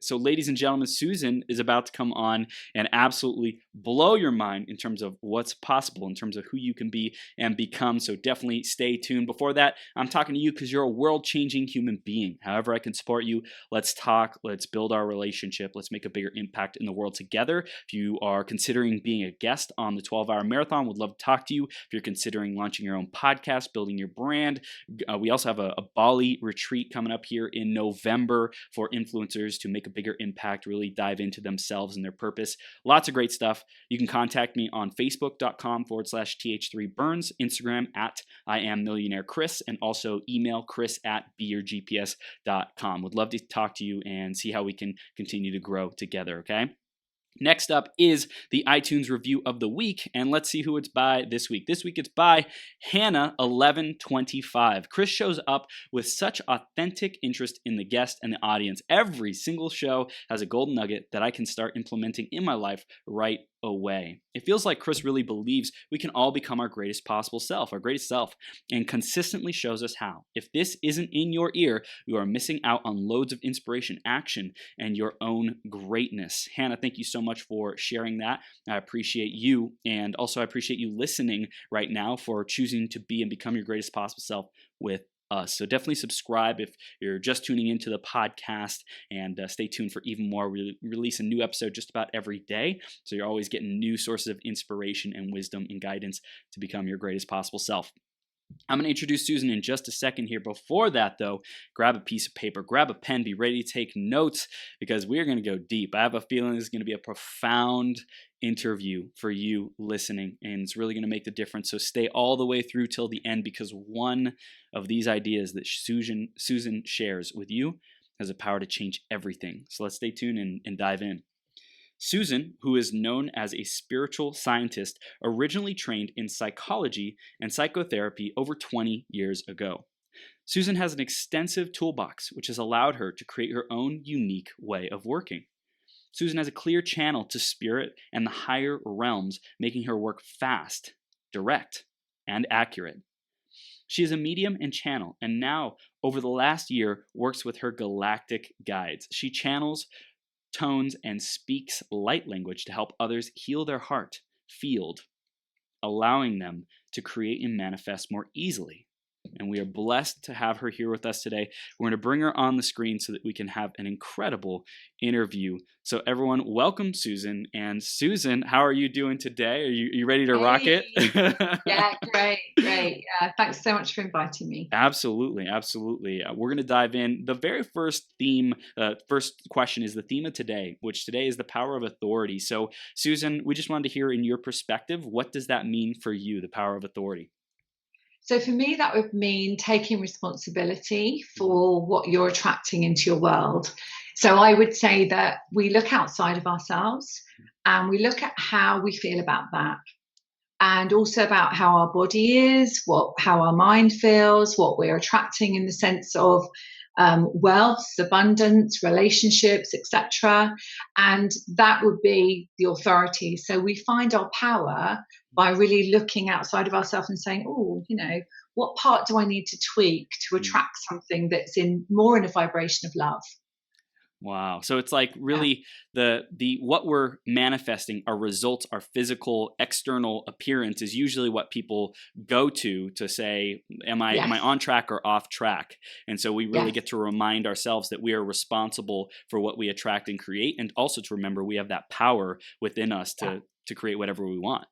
So ladies and gentlemen, Susan is about to come on and absolutely blow your mind in terms of what's possible, in terms of who you can be and become. So definitely stay tuned. Before that, I'm talking to you because you're a world-changing human being. However I can support you, let's talk, let's build our relationship, let's make a bigger impact in the world together. If you are considering being a guest on the 12-hour marathon, would love to talk to you. If you're considering launching your own podcast, building your brand, we also have a Bali retreat coming up here in November for influencers to make a bigger impact, really dive into themselves and their purpose. Lots of great stuff. You can contact me on facebook.com/th3burns, Instagram at IamMillionaireChris, and also email chris@beyourgps.com. Would love to talk to you and see how we can continue to grow together, okay? Next up is the iTunes review of the week, and let's see who it's by this week. This week it's by Hannah1125. Chris shows up with such authentic interest in the guest and the audience. Every single show has a golden nugget that I can start implementing in my life right away. It feels like Chris really believes we can all become our greatest possible self, our greatest self, and consistently shows us how. If this isn't in your ear, you are missing out on loads of inspiration, action, and your own greatness. Hannah, thank you so much for sharing that. I appreciate you, and also I appreciate you listening right now for choosing to be and become your greatest possible self with us. So definitely subscribe if you're just tuning into the podcast, and stay tuned for even more. We release a new episode just about every day, so you're always getting new sources of inspiration and wisdom and guidance to become your greatest possible self. I'm going to introduce Susan in just a second here. Before that, though, grab a piece of paper, grab a pen, be ready to take notes, because we're going to go deep. I have a feeling this is going to be a profound interview for you listening, and it's really going to make the difference. So stay all the way through till the end, because one of these ideas that Susan shares with you has the power to change everything. So let's stay tuned and dive in. Susan, who is known as a spiritual scientist, originally trained in psychology and psychotherapy over 20 years ago. Susan has an extensive toolbox, which has allowed her to create her own unique way of working. Susan has a clear channel to spirit and the higher realms, making her work fast, direct, and accurate. She is a medium and channel, and now, over the last year, works with her galactic guides. She channels, tones, and speaks light language to help others heal their heart field, allowing them to create and manifest more easily. And we are blessed to have her here with us today. We're going to bring her on the screen so that we can have an incredible interview. So everyone, welcome Susan. And Susan, how are you doing today? Are you ready to rock it? Yeah, great. Thanks so much for inviting me. Absolutely. We're going to dive in. The very first question is the theme of today, which today is the power of authority. So Susan, we just wanted to hear in your perspective, what does that mean for you, the power of authority? So for me, that would mean taking responsibility for what you're attracting into your world. So I would say that we look outside of ourselves and we look at how we feel about that, and also about how our body is, how our mind feels, what we're attracting in the sense of wealth, abundance, relationships, etc. And that would be the authority. So we find our power by really looking outside of ourselves and saying, oh, what part do I need to tweak to attract something that's more in a vibration of love? Wow. So it's like really the what we're manifesting, our results, our physical external appearance is usually what people go to say, am I on track or off track? And so we really get to remind ourselves that we are responsible for what we attract and create, and also to remember we have that power within us to create whatever we want.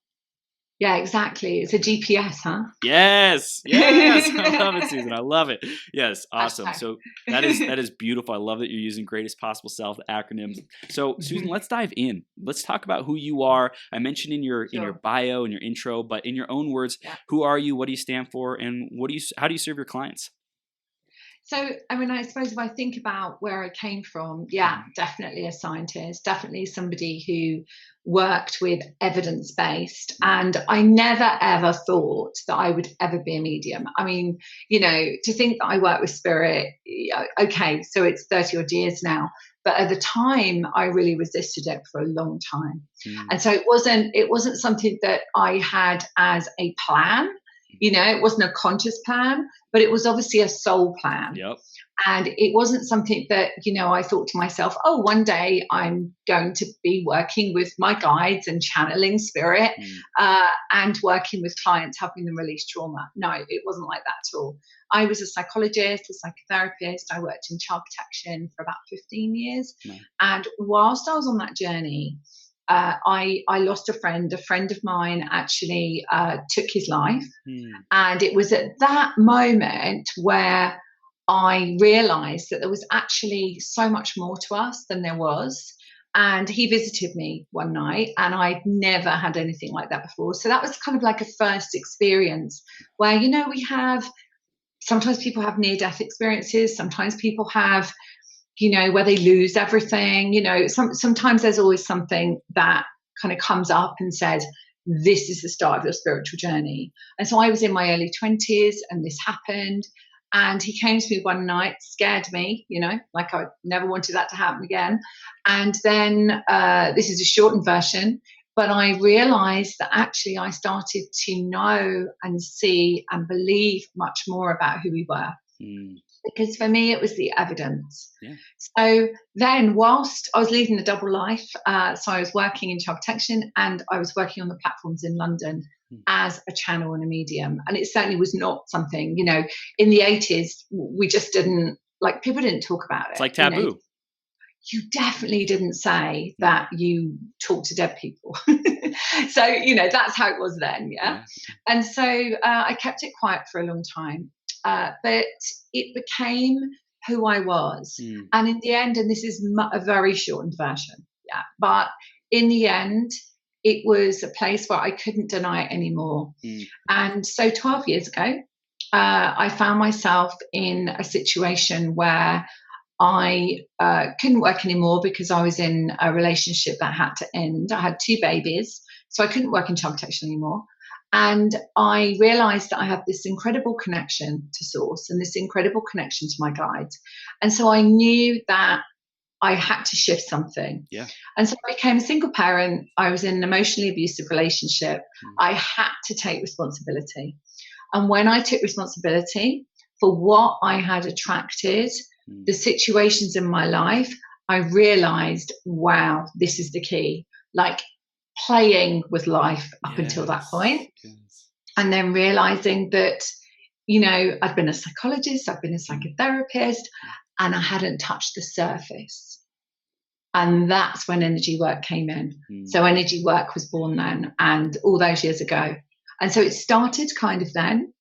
Yeah, exactly. It's a GPS, huh? Yes. I love it, Susan. I love it. Yes, awesome. So that is beautiful. I love that you're using greatest possible self acronyms. So Susan, let's dive in. Let's talk about who you are. I mentioned in your bio and your intro, but in your own words, who are you? What do you stand for? And how do you serve your clients? So, I suppose if I think about where I came from, definitely a scientist, definitely somebody who worked with evidence-based. And I never, ever thought that I would ever be a medium. To think that I work with spirit, okay, so it's 30 odd years now. But at the time, I really resisted it for a long time. And so it wasn't something that I had as a plan. It wasn't a conscious plan, but it was obviously a soul plan. Yep. And it wasn't something that, I thought to myself, oh, one day I'm going to be working with my guides and channeling spirit and working with clients, helping them release trauma. No, it wasn't like that at all. I was a psychologist, a psychotherapist. I worked in child protection for about 15 years. And whilst I was on that journey, I lost a friend. A friend of mine actually took his life. And it was at that moment where I realized that there was actually so much more to us than there was. And he visited me one night, and I'd never had anything like that before. So that was kind of like a first experience where, we have, sometimes people have near-death experiences. Sometimes people have, where they lose everything. Sometimes there's always something that kind of comes up and says, this is the start of your spiritual journey. And so I was in my early 20s and this happened. And he came to me one night, scared me, like I never wanted that to happen again. And then this is a shortened version, but I realized that actually I started to know and see and believe much more about who we were. Because for me, it was the evidence. Yeah. So then whilst I was leading the double life, so I was working in child protection and I was working on the platforms in London as a channel and a medium. And it certainly was not something, in the 80s, we just didn't, people didn't talk about it. It's like taboo. You definitely didn't say that you talk to dead people. So, that's how it was then. Yeah. And so I kept it quiet for a long time. But it became who I was. And in the end, and this is a very shortened version, but in the end, it was a place where I couldn't deny it anymore. And so 12 years ago, I found myself in a situation where I couldn't work anymore because I was in a relationship that had to end. I had 2 babies, so I couldn't work in child protection anymore. And I realized that I had this incredible connection to Source and this incredible connection to my guides. And so I knew that I had to shift something. Yeah. And so I became a single parent. I was in an emotionally abusive relationship. I had to take responsibility. And when I took responsibility for what I had attracted, the situations in my life, I realized, wow, this is the key. Playing with life up until that point. And then realizing that, I'd been a psychologist, I've been a psychotherapist, and I hadn't touched the surface. And that's when energy work came in. So energy work was born then, and all those years ago. And so it started kind of then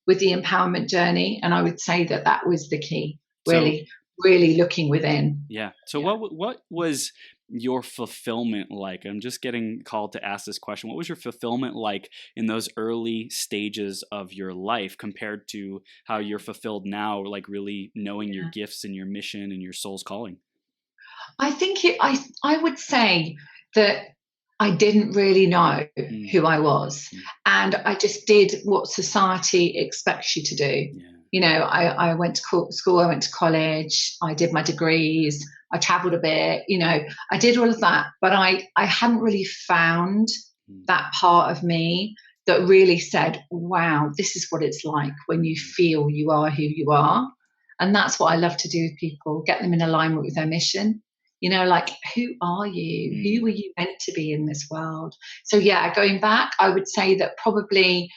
with the empowerment journey. And I would say that that was the key, really looking within. Yeah. So what was your fulfillment like? I'm just getting called to ask this question. What was your fulfillment like in those early stages of your life compared to how you're fulfilled now, really knowing your gifts and your mission and your soul's calling? I think I would say that I didn't really know who I was. And I just did what society expects you to do. Yeah. I went to school, I went to college, I did my degrees, I traveled a bit, I did all of that, but I hadn't really found that part of me that really said, wow, this is what it's like when you feel you are who you are. And that's what I love to do with people, get them in alignment with their mission. Who are you? Who were you meant to be in this world? So yeah, going back, I would say that probably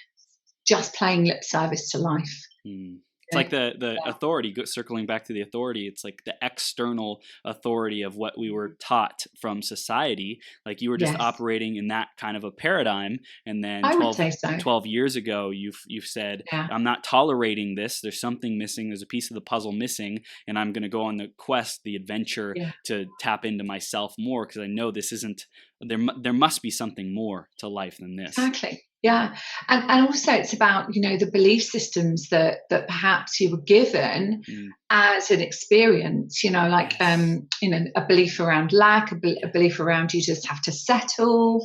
just playing lip service to life. It's like the authority, circling back to the authority, it's like the external authority of what we were taught from society. You were just operating in that kind of a paradigm. And then 12 years ago, you've said, I'm not tolerating this. There's something missing. There's a piece of the puzzle missing. And I'm going to go on the quest, the adventure to tap into myself more, because I know this isn't, there must be something more to life than this. Exactly. Yeah. And also it's about, the belief systems that perhaps you were given as an experience, a belief around lack, a belief around you just have to settle,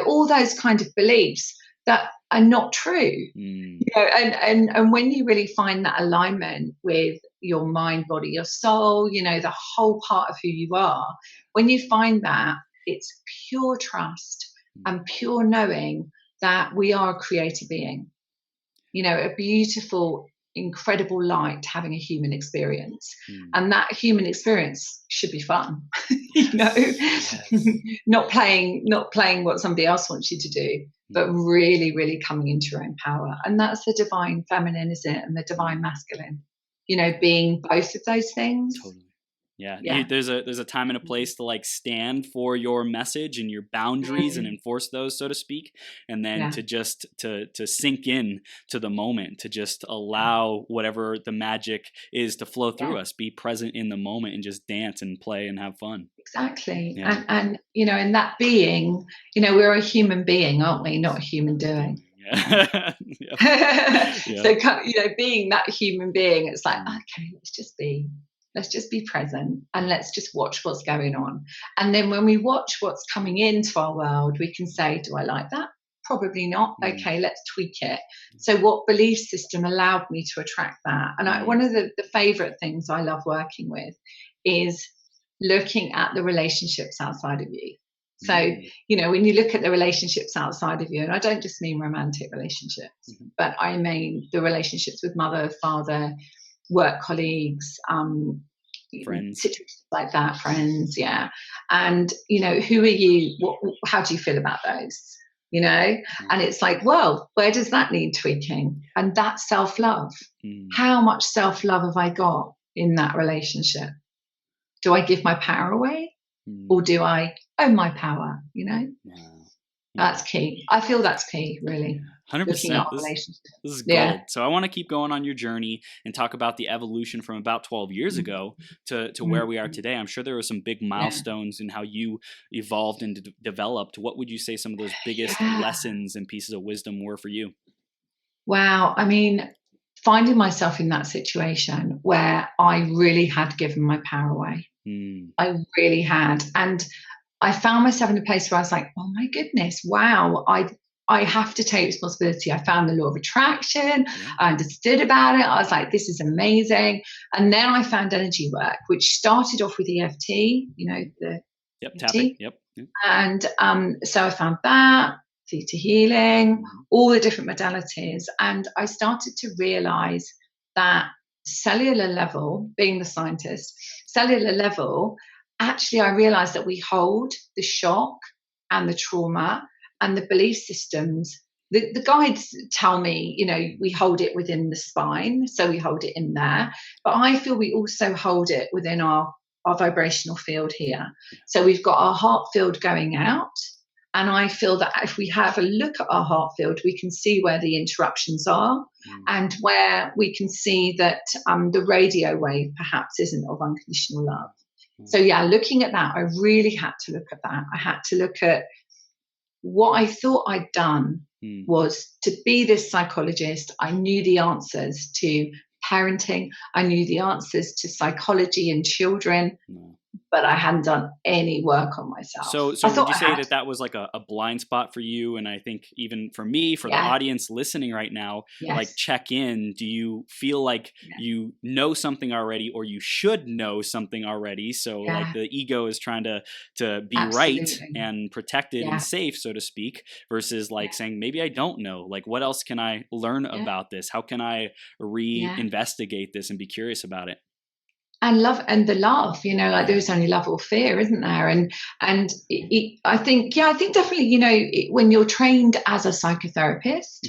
all those kind of beliefs that are not true. And when you really find that alignment with your mind, body, your soul, the whole part of who you are, when you find that, it's pure trust and pure knowing that we are a creator being. a beautiful, incredible light having a human experience. And that human experience should be fun, Yes. not playing what somebody else wants you to do, but really, really coming into your own power. And that's the divine feminine, isn't it? And the divine masculine, being both of those things. Totally. Yeah. Yeah. There's a time and a place to like stand for your message and your boundaries and enforce those, so to speak. And then to just to sink in to the moment, to just allow whatever the magic is to flow through us, be present in the moment and just dance and play and have fun. Exactly. Yeah. And in that being, we're a human being, aren't we? Not a human doing. Yeah. So, being that human being, it's like, okay, let's just be present and let's just watch what's going on. And then when we watch what's coming into our world, we can say, do I like that? Probably not. Okay, let's tweak it. So what belief system allowed me to attract that? And one of the favorite things I love working with is looking at the relationships outside of you. So, when you look at the relationships outside of you, and I don't just mean romantic relationships, but I mean the relationships with mother, father, work colleagues, friends, situations like that, friends, yeah. And, who are you? How do you feel about those? And it's like, well, where does that need tweaking? And that's self-love. How much self-love have I got in that relationship? Do I give my power away? Or do I own my power? That's key. I feel that's key, really. 100%. This is gold. So I want to keep going on your journey and talk about the evolution from about 12 years ago to where we are today. I'm sure there were some big milestones in how you evolved and developed. What would you say some of those biggest lessons and pieces of wisdom were for you? Wow. I mean, finding myself in that situation where I really had given my power away. I really had. And I found myself in a place where I was like, oh my goodness, wow, I have to take responsibility. I found the law of attraction. I understood about it. I was like, this is amazing. And then I found energy work, which started off with EFT, the tapping. Yep. And so I found that, theta healing, all the different modalities. And I started to realize that cellular level, being the scientist, cellular level, actually I realized that we hold the shock and the trauma and the belief systems. The guides tell me, we hold it within the spine, so we hold it in there. But I feel we also hold it within our vibrational field here. So we've got our heart field going out. And I feel that if we have a look at our heart field, we can see where the interruptions are and where we can see that the radio wave perhaps isn't of unconditional love. So, looking at that, I really had to look at that. I had to look at what I thought I'd done was to be this psychologist. I knew the answers to parenting. I knew the answers to psychology and children. But I hadn't done any work on myself. So would you say that was like a blind spot for you? And I think even for me, for the audience listening right now, like check in. Do you feel like you know something already, or you should know something already? So like the ego is trying to be right and protected and safe, so to speak, versus like saying, maybe I don't know. Like, what else can I learn about this? How can I reinvestigate this and be curious about it? And love, like there's only love or fear, isn't there? And I think definitely, when you're trained as a psychotherapist,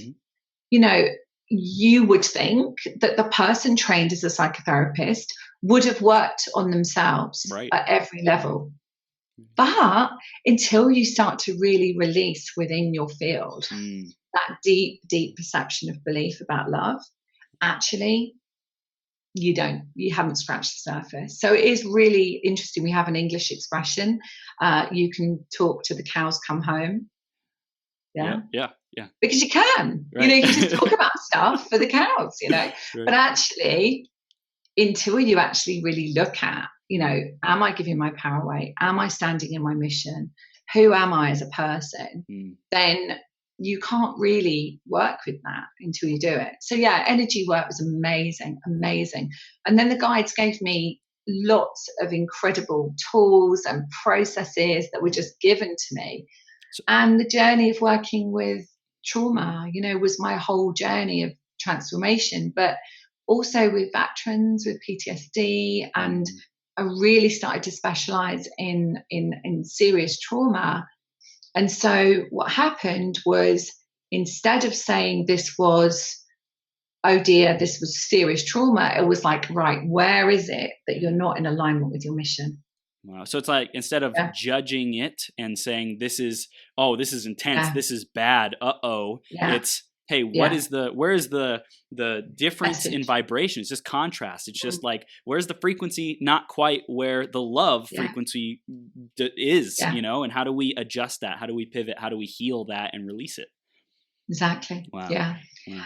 you would think that the person trained as a psychotherapist would have worked on themselves at every level. But until you start to really release within your field that deep, deep perception of belief about love, actually, you haven't scratched the surface. So it is really interesting. We have an English expression. You can talk to the cows come home. Yeah. Because you can, you can just talk about stuff for the cows, But actually, until you actually really look at, am I giving my power away? Am I standing in my mission? Who am I as a person? Then you can't really work with that until you do it. So energy work was amazing. And then the guides gave me lots of incredible tools and processes that were just given to me. And the journey of working with trauma, was my whole journey of transformation. But also with veterans with PTSD, and I really started to specialize in serious trauma. And so what happened was, instead of saying this was, oh dear, this was serious trauma, it was like, right, where is it that you're not in alignment with your mission? Wow. So it's like, instead of judging it and saying this is intense, this is bad, it's, hey, where is the difference in vibration? It's just contrast. It's just like, where's the frequency not quite where the love frequency is, and how do we adjust that? How do we pivot? How do we heal that and release it? Exactly. Wow. Yeah.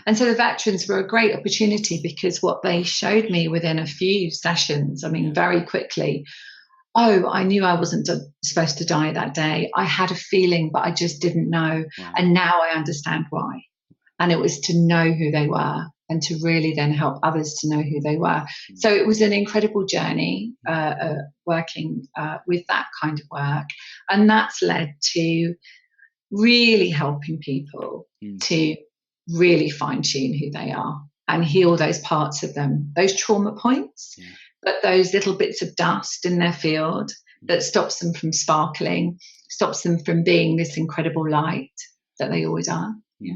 And so the veterans were a great opportunity, because what they showed me within a few sessions, I mean, very quickly, I knew I wasn't supposed to die that day. I had a feeling, but I just didn't know. Wow. And now I understand why. And it was to know who they were, and to really then help others to know who they were. Mm-hmm. So it was an incredible journey working with that kind of work. And that's led to really helping people to really fine-tune who they are and heal those parts of them, those trauma points, but those little bits of dust in their field that stops them from sparkling, stops them from being this incredible light that they always are. Yeah.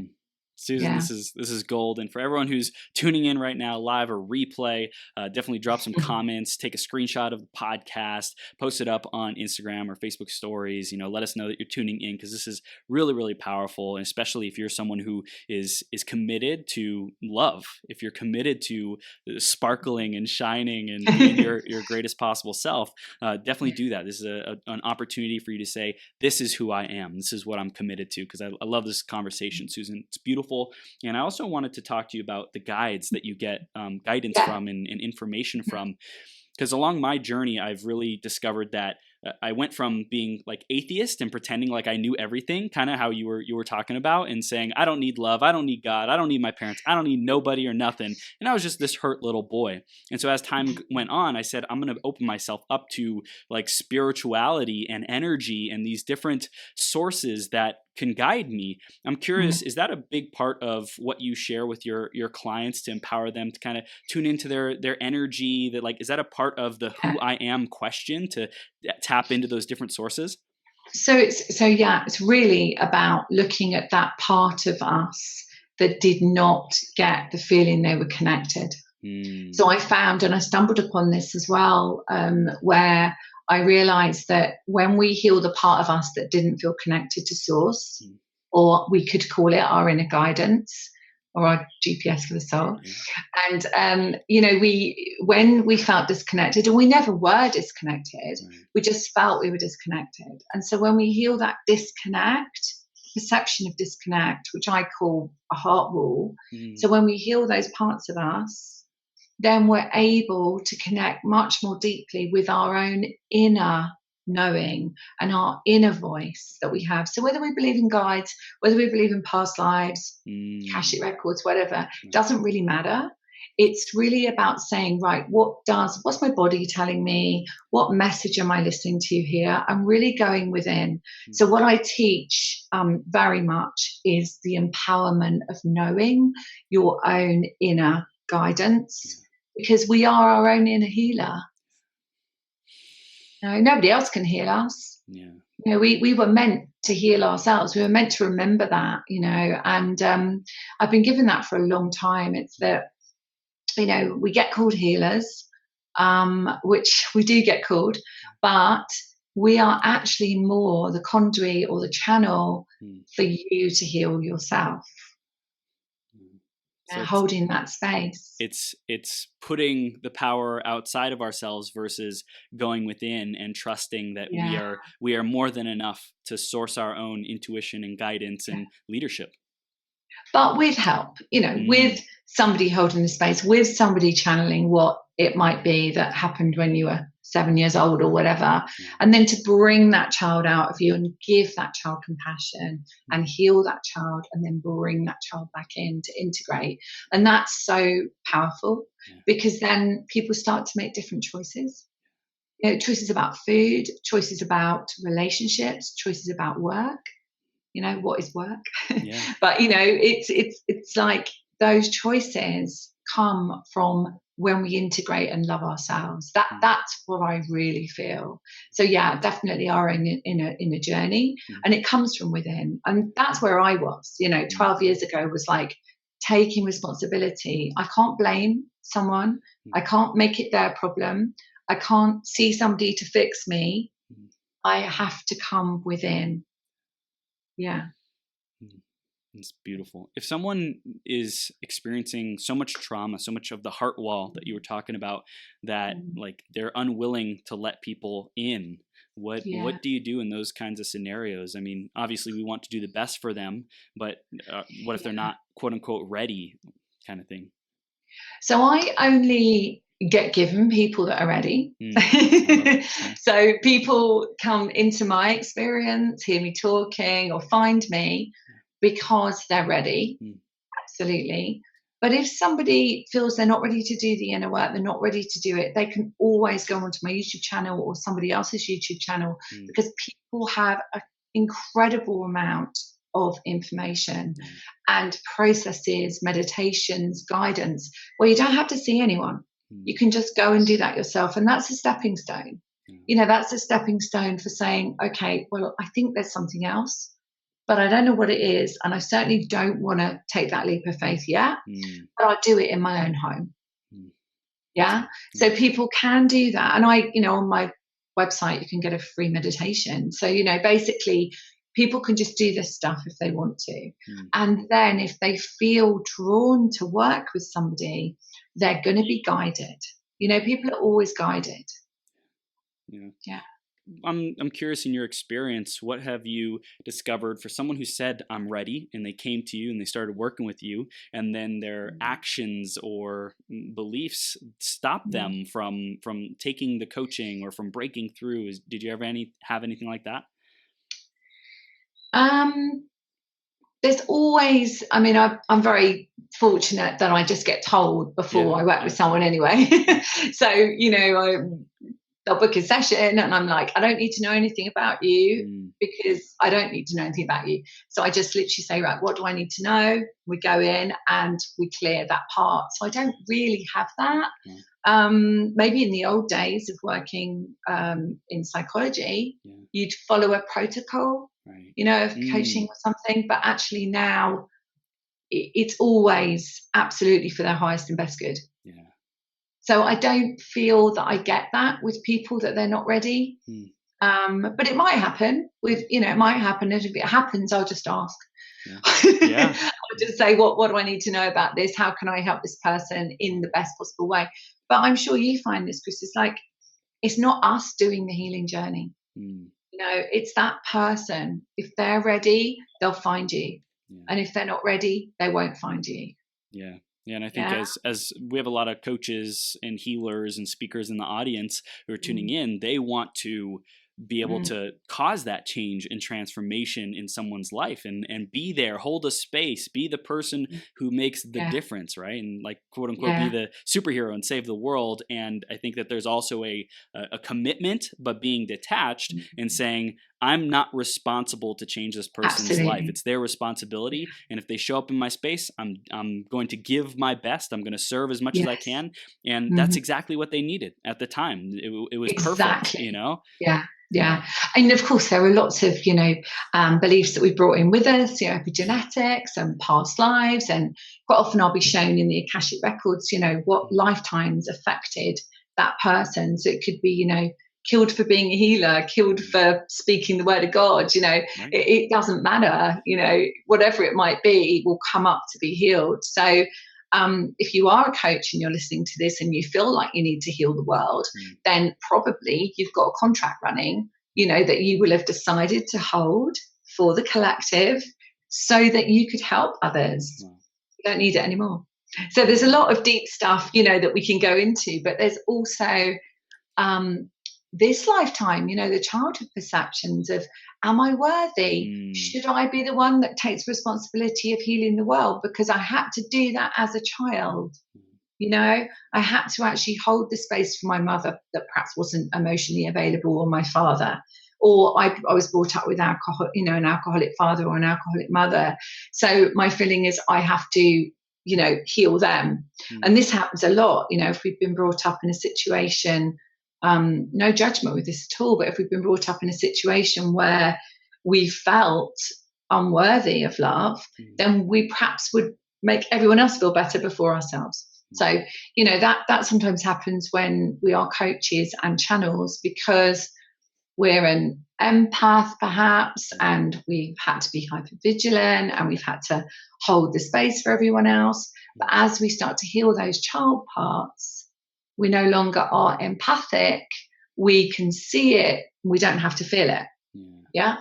Susan, this is gold. And for everyone who's tuning in right now, live or replay, definitely drop some comments, take a screenshot of the podcast, post it up on Instagram or Facebook stories. Let us know that you're tuning in, because this is really, really powerful. And especially if you're someone who is committed to love, if you're committed to sparkling and shining and being your greatest possible self, definitely do that. This is an opportunity for you to say, this is who I am. This is what I'm committed to. Because I love this conversation, Susan. It's beautiful. And I also wanted to talk to you about the guides that you get guidance from and information from, because along my journey, I've really discovered that I went from being like atheist and pretending like I knew everything, kind of how you were talking about, and saying, I don't need love, I don't need God, I don't need my parents, I don't need nobody or nothing. And I was just this hurt little boy. And so as time went on, I said, I'm going to open myself up to like spirituality and energy and these different sources that can guide me. I'm curious, is that a big part of what you share with your clients to empower them to kind of tune into their energy? That, like, is that a part of the who I am question, to tap into those different sources? So it's really about looking at that part of us that did not get the feeling they were connected. So I found, and I stumbled upon this as well, where I realized that when we heal the part of us that didn't feel connected to source, or we could call it our inner guidance or our GPS for the soul. And, when we felt disconnected, and we never were disconnected, we just felt we were disconnected. And so when we heal that perception of disconnect, which I call a heart wall. So when we heal those parts of us, then we're able to connect much more deeply with our own inner knowing and our inner voice that we have. So whether we believe in guides, whether we believe in past lives, Akashic records, whatever, doesn't really matter. It's really about saying, right, what's my body telling me? What message am I listening to here? I'm really going within. So what I teach very much is the empowerment of knowing your own inner guidance, because we are our own inner healer. Nobody else can heal us. We were meant to heal ourselves. We were meant to remember that, and I've been given that for a long time. It's that, we get called healers, which we do get called, but we are actually more the conduit or the channel for you to heal yourself. So holding that space. It's putting the power outside of ourselves versus going within and trusting that we are more than enough to source our own intuition and guidance and leadership. But with help, with somebody holding the space, with somebody channeling what it might be that happened when you were 7 years old or whatever, and then to bring that child out of you and give that child compassion and heal that child, and then bring that child back in to integrate. And that's so powerful, because then people start to make different choices. Choices about food, choices about relationships, choices about work. What is work? But it's like those choices come from when we integrate and love ourselves. That's what I really feel. So yeah, definitely are in a journey, and it comes from within. And that's where I was, 12 years ago, was like taking responsibility. I can't blame someone. I can't make it their problem. I can't see somebody to fix me. I have to come within. Yeah. It's beautiful. If someone is experiencing so much trauma, so much of the heart wall that you were talking about, that like they're unwilling to let people in, what do you do in those kinds of scenarios? I mean, obviously we want to do the best for them, but what if they're not quote unquote ready, kind of thing? So I only get given people that are ready. So people come into my experience, hear me talking or find me because they're ready. Absolutely. But if somebody feels they're not ready to do the inner work, they're not ready to do it, they can always go onto my YouTube channel or somebody else's YouTube channel, because people have an incredible amount of information and processes, meditations, guidance, where you don't have to see anyone. You can just go and do that yourself. And that's a stepping stone. That's a stepping stone for saying, okay, well, I think there's something else, but I don't know what it is. And I certainly don't want to take that leap of faith yet, but I'll do it in my own home. Yeah. So people can do that. And on my website, you can get a free meditation. So, basically people can just do this stuff if they want to. And then if they feel drawn to work with somebody, they're going to be guided. People are always guided. Yeah. I'm curious, in your experience, what have you discovered for someone who said, I'm ready, and they came to you and they started working with you, and then their actions or beliefs stopped them from taking the coaching or from breaking through? Did you ever have anything like that? There's always, I'm very fortunate that I just get told before I work with someone anyway. So, they'll book a session and I'm like, I don't need to know anything about you, because I don't need to know anything about you. So I just literally say, right, what do I need to know? We go in and we clear that part. So I don't really have that. Maybe in the old days of working in psychology, you'd follow a protocol, of coaching or something. But actually now it's always absolutely for their highest and best good. So I don't feel that I get that with people, that they're not ready. But it might happen it might happen. And if it happens, I'll just ask. I'll just say, what do I need to know about this? How can I help this person in the best possible way? But I'm sure you find this, Chris, it's like, it's not us doing the healing journey. It's that person. If they're ready, they'll find you. And if they're not ready, they won't find you. Yeah, and I think as we have a lot of coaches and healers and speakers in the audience who are tuning in, they want to be able to cause that change and transformation in someone's life, and be there, hold a space, be the person who makes the difference, right? And like, quote unquote, be the superhero and save the world. And I think that there's also a commitment, but being detached and saying, I'm not responsible to change this person's life. It's their responsibility. And if they show up in my space, I'm going to give my best. I'm going to serve as much as I can. And that's exactly what they needed at the time. It was perfect, Yeah. And of course, there are lots of, beliefs that we brought in with us, epigenetics and past lives. And quite often I'll be shown in the Akashic records, what lifetimes affected that person. So it could be, killed for being a healer, killed for speaking the word of God, it doesn't matter, whatever it might be will come up to be healed. So if you are a coach and you're listening to this and you feel like you need to heal the world, then probably you've got a contract running, that you will have decided to hold for the collective so that you could help others. You don't need it anymore. So there's a lot of deep stuff, that we can go into, but there's also this lifetime, the childhood perceptions of, am I worthy? Should I be the one that takes responsibility of healing the world? Because I had to do that as a child. I had to actually hold the space for my mother that perhaps wasn't emotionally available, or my father, or I was brought up with alcohol, an alcoholic father or an alcoholic mother. So my feeling is I have to heal them. And this happens a lot, if we've been brought up in a situation, no judgment with this at all, but if we've been brought up in a situation where we felt unworthy of love, then we perhaps would make everyone else feel better before ourselves. So, that sometimes happens when we are coaches and channels, because we're an empath perhaps, and we've had to be hypervigilant, and we've had to hold the space for everyone else. But as we start to heal those child parts, we no longer are empathic. We can see it. We don't have to feel it. Yeah.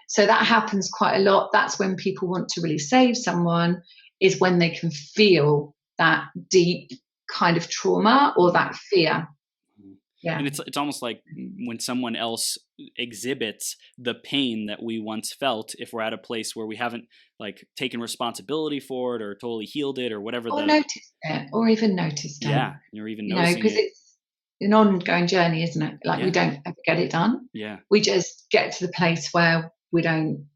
So that happens quite a lot. That's when people want to really save someone, is when they can feel that deep kind of trauma or that fear. Yeah. And it's almost like when someone else exhibits the pain that we once felt, if we're at a place where we haven't taken responsibility for it or totally healed it or whatever. Or noticed it, or even noticed it. Yeah, or even noticing because it's an ongoing journey, isn't it? We don't ever get it done. Yeah. We just get to the place where we don't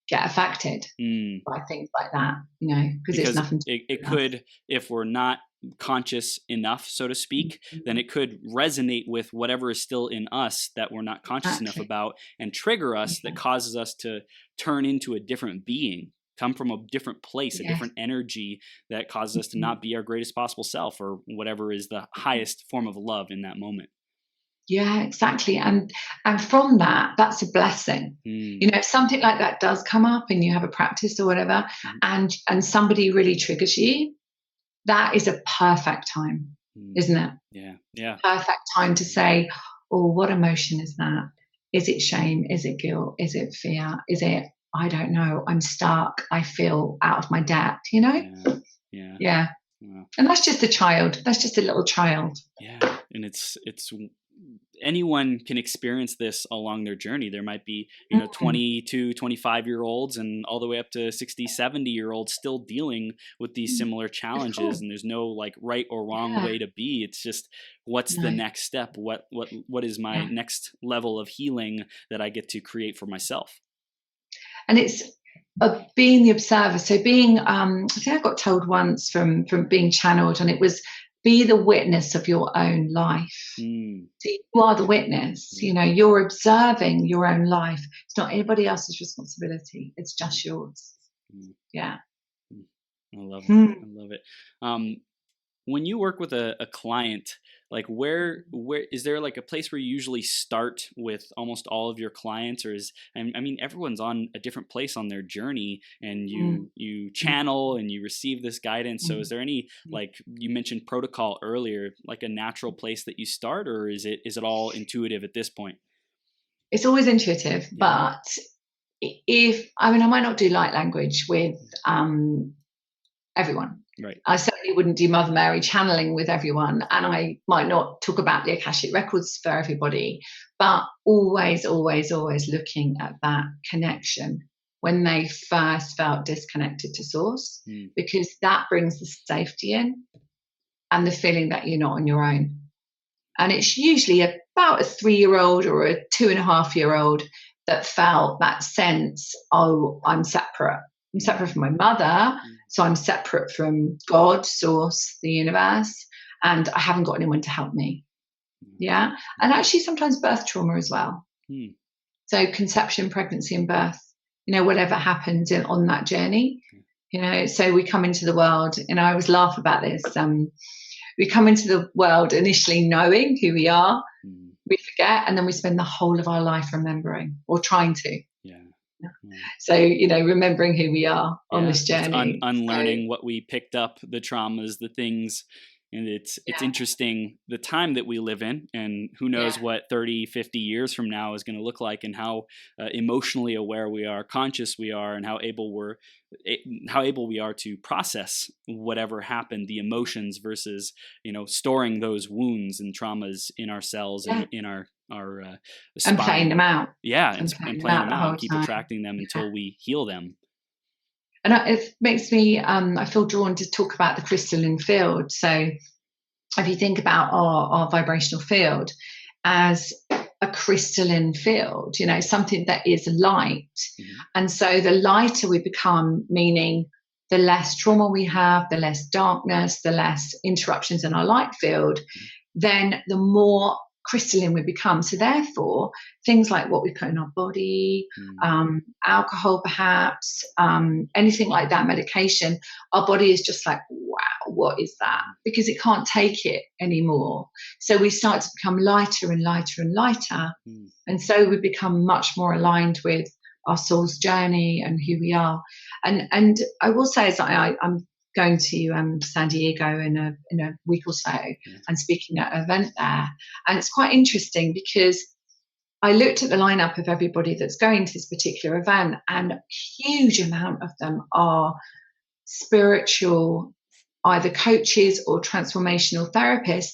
get affected by things like that, because it's nothing. It could, if we're not conscious enough, so to speak, then it could resonate with whatever is still in us that we're not conscious enough about, and trigger us, that causes us to turn into a different being, come from a different place, a different energy that causes us to not be our greatest possible self, or whatever is the highest form of love in that moment. Yeah, exactly. And from that's a blessing. If something like that does come up and you have a practice or whatever, and somebody really triggers you, that is a perfect time, isn't it? Yeah. Perfect time to say, oh, what emotion is that? Is it shame? Is it guilt? Is it fear? Is it, I don't know, I'm stuck, I feel out of my depth, Yeah. Wow. And that's just a child. That's just a little child. Yeah. And it's anyone can experience this along their journey. There might be, 22, 25-year-olds and all the way up to 60, 70-year-olds still dealing with these similar challenges. And there's no right or wrong way to be. It's just, what's the next step? What is my next level of healing that I get to create for myself? And it's being the observer. So being, I think I got told once from being channeled, and it was, be the witness of your own life. So you are the witness. You're observing your own life. It's not anybody else's responsibility. It's just yours. Yeah. I love it. I love it. When you work with a client, where is there a place where you usually start with almost all of your clients, or everyone's on a different place on their journey, and you channel and you receive this guidance. So is there any, you mentioned protocol earlier, a natural place that you start, or is it all intuitive at this point? It's always intuitive, but I might not do light language with everyone. Right. I certainly wouldn't do Mother Mary channeling with everyone, and I might not talk about the Akashic records for everybody, but always, always, always looking at that connection when they first felt disconnected to source, because that brings the safety in and the feeling that you're not on your own. And it's usually about a 3-year-old or a 2.5-year-old that felt that sense, oh, I'm separate. I'm separate from my mother, so I'm separate from God, source, the universe, and I haven't got anyone to help me. Yeah. And actually sometimes birth trauma as well. So conception, pregnancy and birth, whatever happens on that journey, so we come into the world, and I always laugh about this. We come into the world initially knowing who we are, we forget, and then we spend the whole of our life remembering or trying to. So, remembering who we are on this journey. Unlearning what we picked up, the traumas, the things. And it's interesting, the time that we live in, and who knows what 30, 50 years from now is going to look like, and how emotionally aware we are, conscious we are, and how able we are to process whatever happened, the emotions, versus, storing those wounds and traumas in our cells and in our spine. And playing them out. Yeah, and playing them out, and keep attracting them until we heal them. And it makes me, I feel drawn to talk about the crystalline field. So if you think about our vibrational field as a crystalline field, something that is light. And so the lighter we become, meaning the less trauma we have, the less darkness, the less interruptions in our light field, then the more crystalline we become. So therefore, things like what we put in our body, alcohol perhaps, anything like that, medication, our body is just like, wow, what is that? Because it can't take it anymore. So we start to become lighter and lighter and lighter. And so we become much more aligned with our soul's journey and who we are. And I will say, as I'm going to San Diego in a week or so and speaking at an event there. And it's quite interesting because I looked at the lineup of everybody that's going to this particular event, and a huge amount of them are spiritual, either coaches or transformational therapists.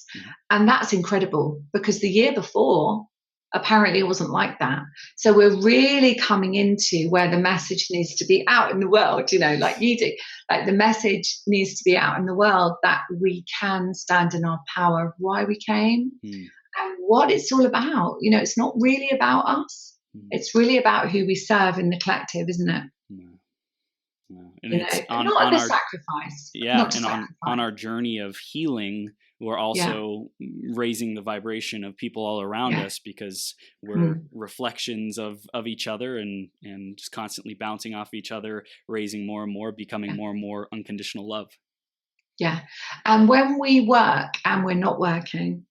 And that's incredible, because the year before, apparently it wasn't like that. So we're really coming into where the message needs to be out in the world, like you do. Like the message needs to be out in the world that we can stand in our power of why we came and what it's all about. It's not really about us. It's really about who we serve in the collective, isn't it? And it's on not our sacrifice. Yeah, and on our journey of healing, we're also raising the vibration of people all around us, because we're reflections of each other and just constantly bouncing off each other, raising more and more, becoming more and more unconditional love. Yeah. And when we work and we're not working,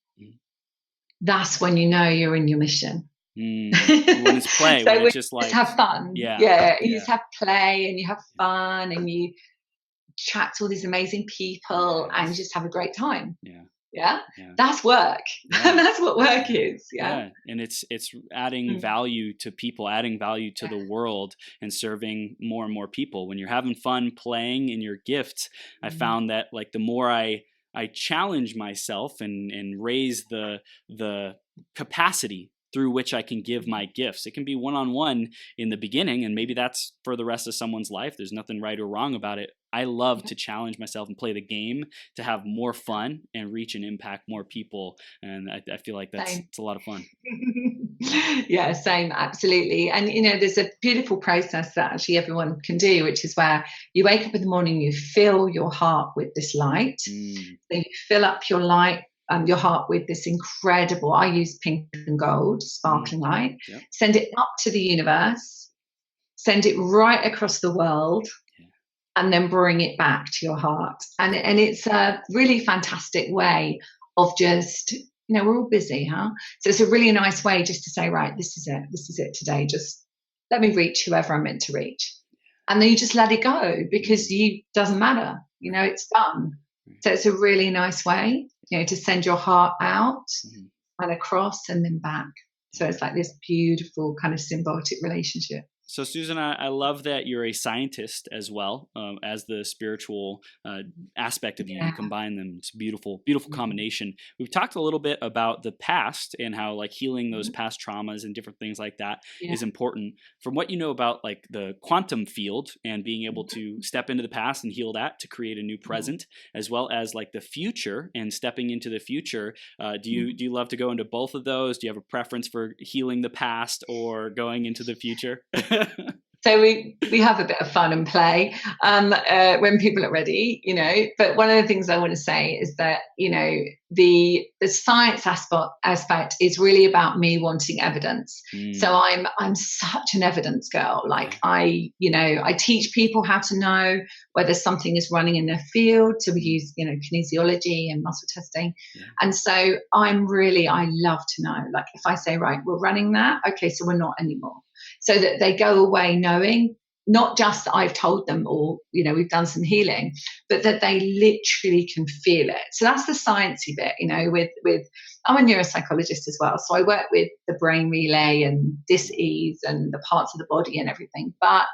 that's when you're in your mission. When it's play, so when it's just like have fun. You just have play and you have fun and you chat to all these amazing people and just have a great time. That's work. And that's what work is. And it's adding value to people, adding value to the world, and serving more and more people. When you're having fun playing in your gift, I found that like the more I challenge myself and raise the capacity through which I can give my gifts. It can be one-on-one in the beginning, and maybe that's for the rest of someone's life. There's nothing right or wrong about it. I love to challenge myself and play the game to have more fun and reach and impact more people. And I feel like it's a lot of fun. Yeah, same, absolutely. And there's a beautiful process that actually everyone can do, which is where you wake up in the morning, you fill your heart with this light. Then you fill up your heart with this incredible, I use pink and gold sparkling light. Send it up to the universe, send it right across the world, and then bring it back to your heart. And it's a really fantastic way of just, we're all busy, huh? So it's a really nice way just to say, right, this is it today. Just let me reach whoever I'm meant to reach. And then you just let it go, because doesn't matter, it's done. So it's a really nice way, to send your heart out and across and then back. So it's like this beautiful kind of symbiotic relationship. So Susan, I love that you're a scientist as well as the spiritual aspect of you. You combine them. It's a beautiful, beautiful combination. We've talked a little bit about the past and how like healing those past traumas and different things like that is important. From what you know about like the quantum field and being able to step into the past and heal that to create a new present, as well as like the future and stepping into the future, do you love to go into both of those? Do you have a preference for healing the past or going into the future? So we have a bit of fun and play when people are ready, But one of the things I want to say is that, the science aspect is really about me wanting evidence. So I'm such an evidence girl. Like I teach people how to know whether something is running in their field. So we use, kinesiology and muscle testing. And so I love to know, like if I say, right, we're running that. Okay, so we're not anymore. So that they go away knowing, not just that I've told them or, we've done some healing, but that they literally can feel it. So that's the sciencey bit, with I'm a neuropsychologist as well. So I work with the brain relay and dis-ease and the parts of the body and everything. But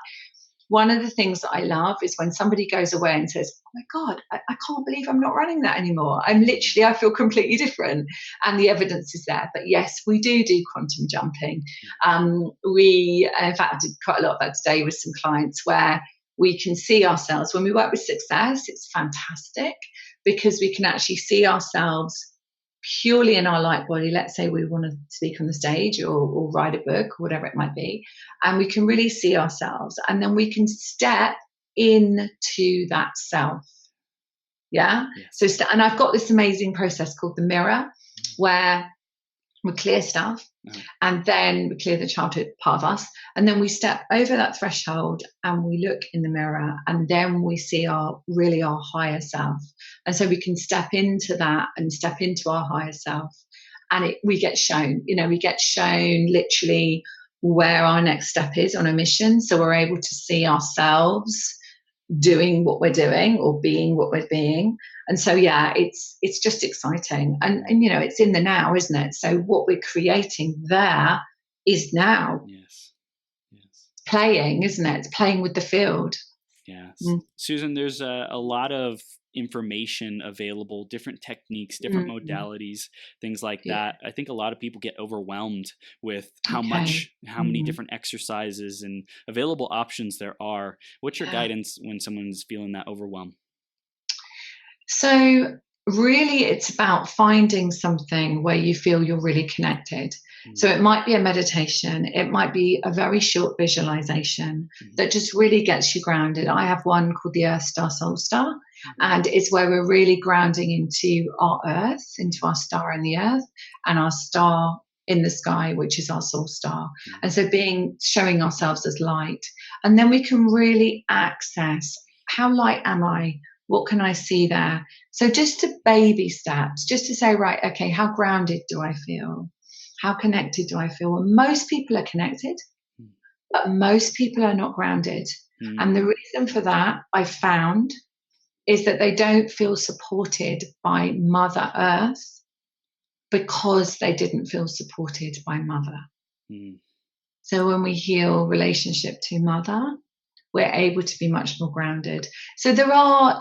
one of the things that I love is when somebody goes away and says, oh my God, I can't believe I'm not running that anymore. I feel completely different. And the evidence is there. But yes, we do quantum jumping. In fact, I did quite a lot of that today with some clients where we can see ourselves. When we work with success, it's fantastic because we can actually see ourselves purely in our light body. Let's say we want to speak on the stage or write a book or whatever it might be, and we can really see ourselves, and then we can step into that self. Yeah. Yes. So, and I've got this amazing process called the mirror, where we clear stuff, and then we clear the childhood part of us, and then we step over that threshold and we look in the mirror, and then we see our higher self. And so we can step into that and step into our higher self, and we get shown, literally where our next step is on a mission. So we're able to see ourselves doing what we're doing or being what we're being. And so it's just exciting, and it's in the now, isn't it? So what we're creating there is now. Yes. Playing, isn't it? It's playing with the field. Yes. Susan, there's a lot of information available, different techniques, different modalities, things like that. I think a lot of people get overwhelmed with how many different exercises and available options there are. What's your guidance when someone's feeling that overwhelm? So really, it's about finding something where you feel you're really connected. So it might be a meditation, it might be a very short visualization that just really gets you grounded. I have one called the Earth Star Soul Star, and it's where we're really grounding into our Earth, into our star in the Earth, and our star in the sky, which is our soul star. And so showing ourselves as light, and then we can really access, how light am I? What can I see there? So just to baby steps, just to say, right, okay, how grounded do I feel? How connected do I feel? Well, most people are connected, but most people are not grounded. And the reason for that, I found, is that they don't feel supported by Mother Earth because they didn't feel supported by Mother. So when we heal relationship to Mother, we're able to be much more grounded. So there are,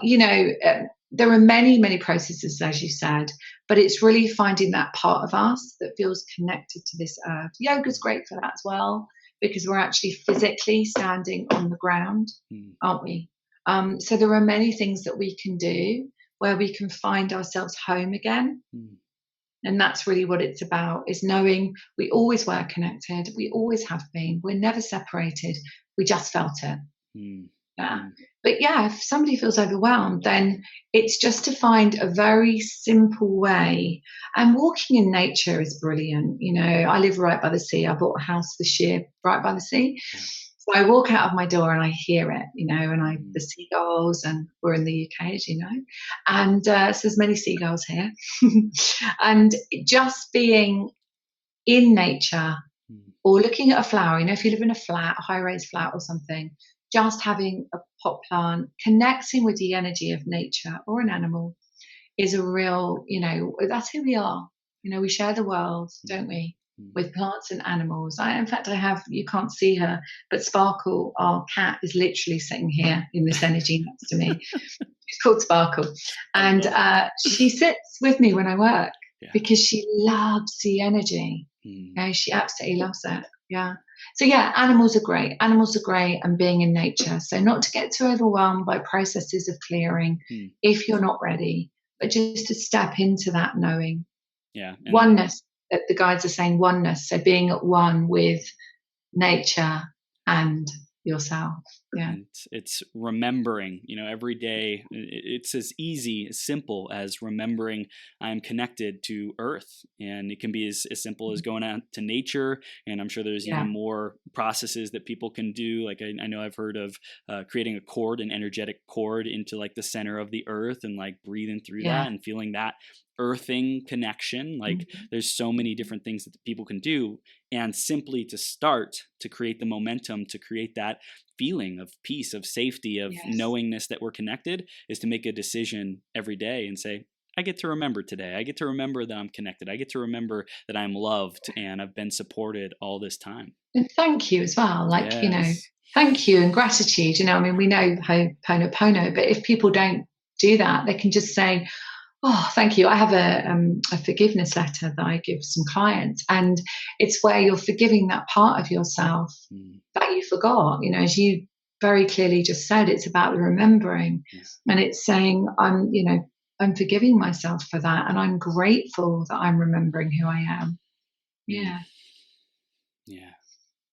there are many, many processes, as you said, but it's really finding that part of us that feels connected to this earth. Yoga's great for that as well, because we're actually physically standing on the ground, aren't we? So there are many things that we can do where we can find ourselves home again. And that's really what it's about, is knowing we always were connected. We always have been. We're never separated. We just felt it. But if somebody feels overwhelmed, then it's just to find a very simple way. And walking in nature is brilliant. I live right by the sea. I bought a house this year right by the sea. So I walk out of my door and I hear it, and the seagulls, and we're in the UK, as you know, and so there's many seagulls here. And just being in nature, or looking at a flower, if you live in a flat, a high-rise flat or something, just having a pot plant, connecting with the energy of nature or an animal is a real, that's who we are. We share the world, don't we, with plants and animals. In fact, you can't see her, but Sparkle, our cat, is literally sitting here in this energy next to me. She's called Sparkle. And she sits with me when I work because she loves the energy. She absolutely loves it. So animals are great. Animals are great, and being in nature. So not to get too overwhelmed by processes of clearing if you're not ready, but just to step into that knowing. Oneness, that the guides are saying oneness. So being at one with nature and yourself. And it's remembering, every day. It's as easy, as simple as remembering I'm connected to Earth. And it can be as simple as going out to nature. And I'm sure there's even more processes that people can do. Like I know I've heard of creating a cord, an energetic cord into like the center of the earth, and like breathing through that and feeling that earthing connection. Like there's so many different things that people can do, and simply to start to create the momentum, to create that feeling of peace, of safety, of knowingness that we're connected, is to make a decision every day and say, I get to remember today. I get to remember that I'm connected. I get to remember that I'm loved and I've been supported all this time. And thank you as well. Thank you and gratitude. We know Ho'oponopono, but if people don't do that, they can just say, oh, thank you. I have a forgiveness letter that I give some clients, and it's where you're forgiving that part of yourself that you forgot. As you very clearly just said, it's about remembering, and it's saying, I'm forgiving myself for that, and I'm grateful that I'm remembering who I am.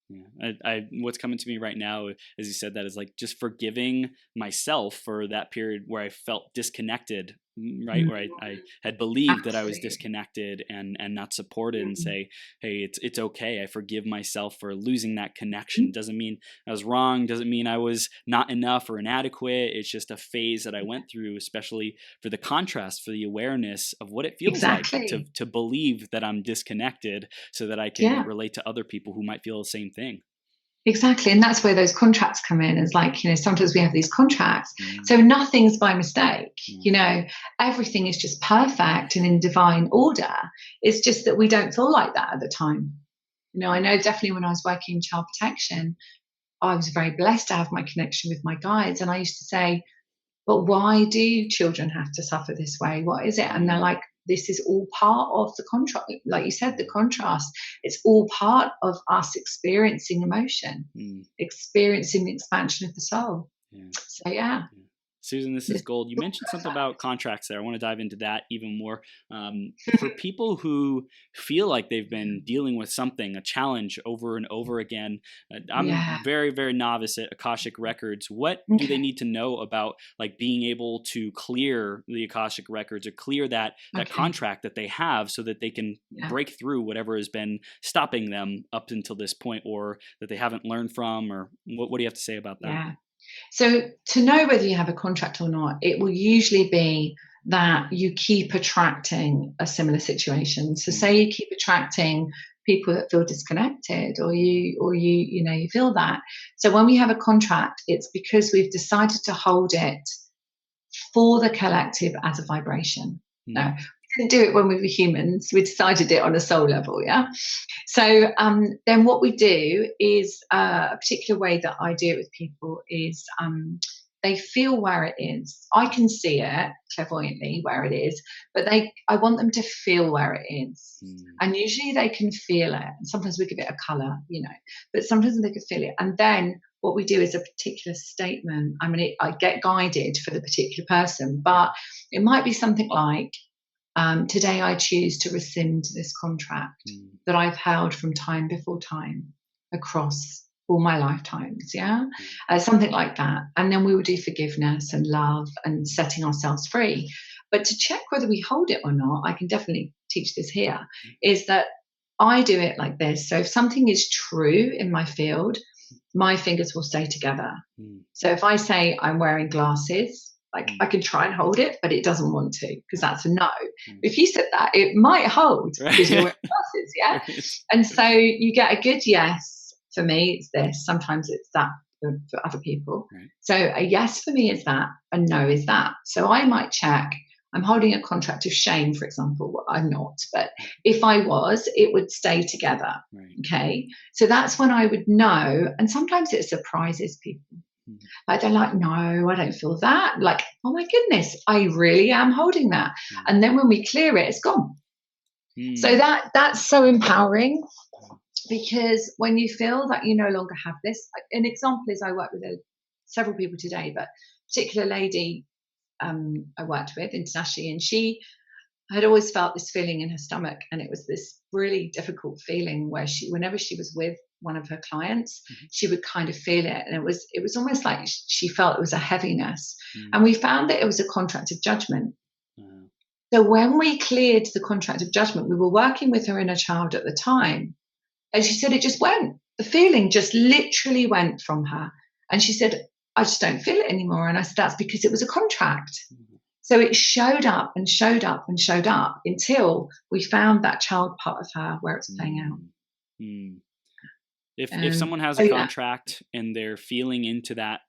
Yeah. What's coming to me right now, as you said that, is like just forgiving myself for that period where I felt disconnected, right? Mm, Where I had believed that I was absolutely. disconnected and not supported, and Mm, say, hey, it's okay. I forgive myself for losing that connection. mm, Doesn't mean I was wrong. Doesn't mean I was not enough or inadequate. It's just a phase that I went through, especially for the contrast, for the awareness of what it feels like exactly. to believe that I'm disconnected, so that I can Yeah. relate to other people who might feel the same thing. Exactly. And that's where those contracts come in. It's like, sometimes we have these contracts. Mm, So nothing's by mistake. mm, Everything is just perfect and in divine order. It's just that we don't feel like that at the time. I know definitely when I was working in child protection, I was very blessed to have my connection with my guides. And I used to say, but why do children have to suffer this way? What is it? And they're mm, like, this is all part of the contrast. Like you said, the contrast, it's all part of us experiencing emotion, mm, experiencing the expansion of the soul. yeah. So, yeah. Yeah. Susan, this is It's gold. You all mentioned something about perfect. contracts there. I want to dive into that even more. For people who feel like they've been dealing with something, a challenge over and over again, I'm Yeah. very, very novice at Akashic records. What do they Okay. need to know about like being able to clear the Akashic records, or clear that Okay. contract that they have, so that they can Yeah. break through whatever has been stopping them up until this point, or that they haven't learned from, or what do you have to say about that? Yeah. So, to know whether you have a contract or not, it will usually be that you keep attracting a similar situation. So, Mm, say you keep attracting people that feel disconnected, or you feel that. So, when we have a contract, it's because we've decided to hold it for the collective as a vibration. No, mm, we didn't do it when we were humans. We decided it on a soul level, yeah. So then what we do is a particular way that I do it with people is they feel where it is. I can see it clairvoyantly where it is, but I want them to feel where it is. mm. And usually they can feel it. And sometimes we give it a color, but sometimes they can feel it. And then what we do is a particular statement. I mean, I get guided for the particular person, but it might be something like, today I choose to rescind this contract Mm, that I've held from time before time across all my lifetimes. Yeah. mm, Something like that. And then we will do forgiveness and love and setting ourselves free. But to check whether we hold it or not, I can definitely teach this here, is that I do it like this. So if something is true in my field, my fingers will stay together. mm, So if I say I'm wearing glasses, like mm. I can try and hold it, but it doesn't want to because Right, that's a no. mm. If you said that, it might hold because you're Right. wearing glasses, yeah? Right. And so you get a good yes. For me, it's this. Sometimes it's that for other people. Right. So a yes for me is that, a no is that. So I might check. I'm holding a contract of shame, for example. Well, I'm not, but if I was, it would stay together. Right. Okay. So that's when I would know. And sometimes it surprises people. Mm, Like they're like, no, I don't feel that. Like, oh my goodness, I really am holding that. mm, And then when we clear it, it's gone. So mm, that's so empowering, mm, because when you feel that you no longer have this, an example is I work with several people today, but a particular lady I worked with internationally, and she had always felt this feeling in her stomach, and it was this really difficult feeling where whenever she was with one of her clients, mhm, she would kind of feel it, and it was almost like she felt it was a heaviness, mm, and we found that it was a contract of judgment. uh, So when we cleared the contract of judgment, we were working with her inner child at the time, and she said it just went. The feeling just literally went from her, and she said, I just don't feel it anymore. And I said, that's because it was a contract. mhm, So it showed up and showed up and showed up until we found that child part of her where it's playing out. mm, mm. If someone has So a yeah, contract and they're feeling into that,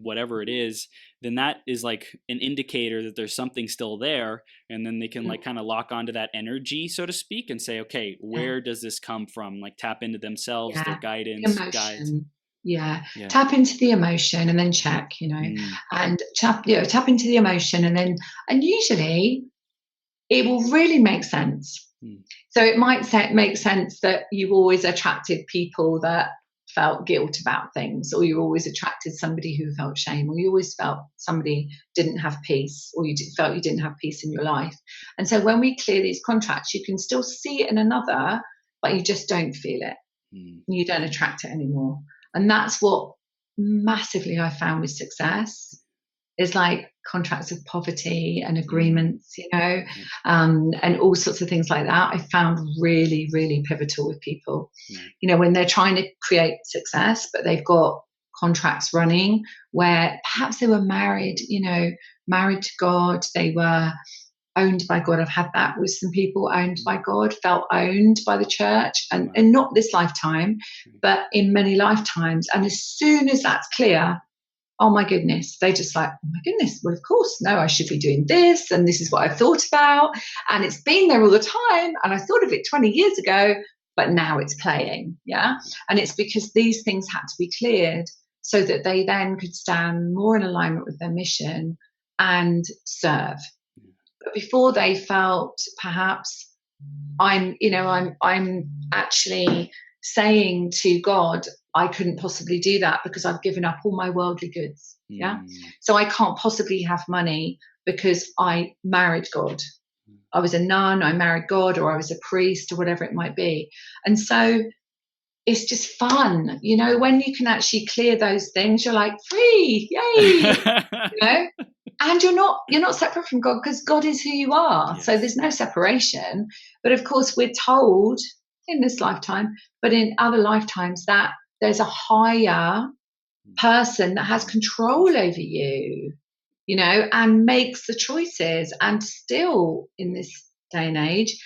whatever it is, then that is like an indicator that there's something still there, and then they can mm, like kind of lock onto that energy, so to speak, and say, okay, yeah, where does this come from? Like tap into themselves, their yeah. The guidance, guides. emotion. Yeah. Yeah. Tap into the emotion and then check, Mm, and tap into the emotion, and usually it will really make sense. mm, So it might make sense that you always attracted people that felt guilt about things, or you always attracted somebody who felt shame, or you always felt somebody didn't have peace, or felt you didn't have peace in your life. And so when we clear these contracts, you can still see it in another, but you just don't feel it. You don't attract it anymore. And that's what massively I found with success, is like contracts of poverty and agreements, and all sorts of things like that. I found really, really pivotal with people, when they're trying to create success, but they've got contracts running where perhaps they were married to God, they were owned by God. I've had that with some people, owned by God, felt owned by the church, and not this lifetime, but in many lifetimes. And as soon as that's clear, oh my goodness, they just like, oh my goodness, well, of course, no, I should be doing this, and this is what I've thought about, and it's been there all the time, and I thought of it 20 years ago, but now it's playing. And it's because these things had to be cleared so that they then could stand more in alignment with their mission and serve. But before, they felt perhaps I'm actually saying to God, I couldn't possibly do that because I've given up all my worldly goods. So I can't possibly have money because I married God. I was a nun, I married God, or I was a priest, or whatever it might be. And so it's just fun, when you can actually clear those things, you're like, free, yay, and you're not separate from God, because God is who you are. So there's no separation. But of course, we're told in this lifetime, but in other lifetimes, that there's a higher person that has control over you, and makes the choices. And still in this day and age,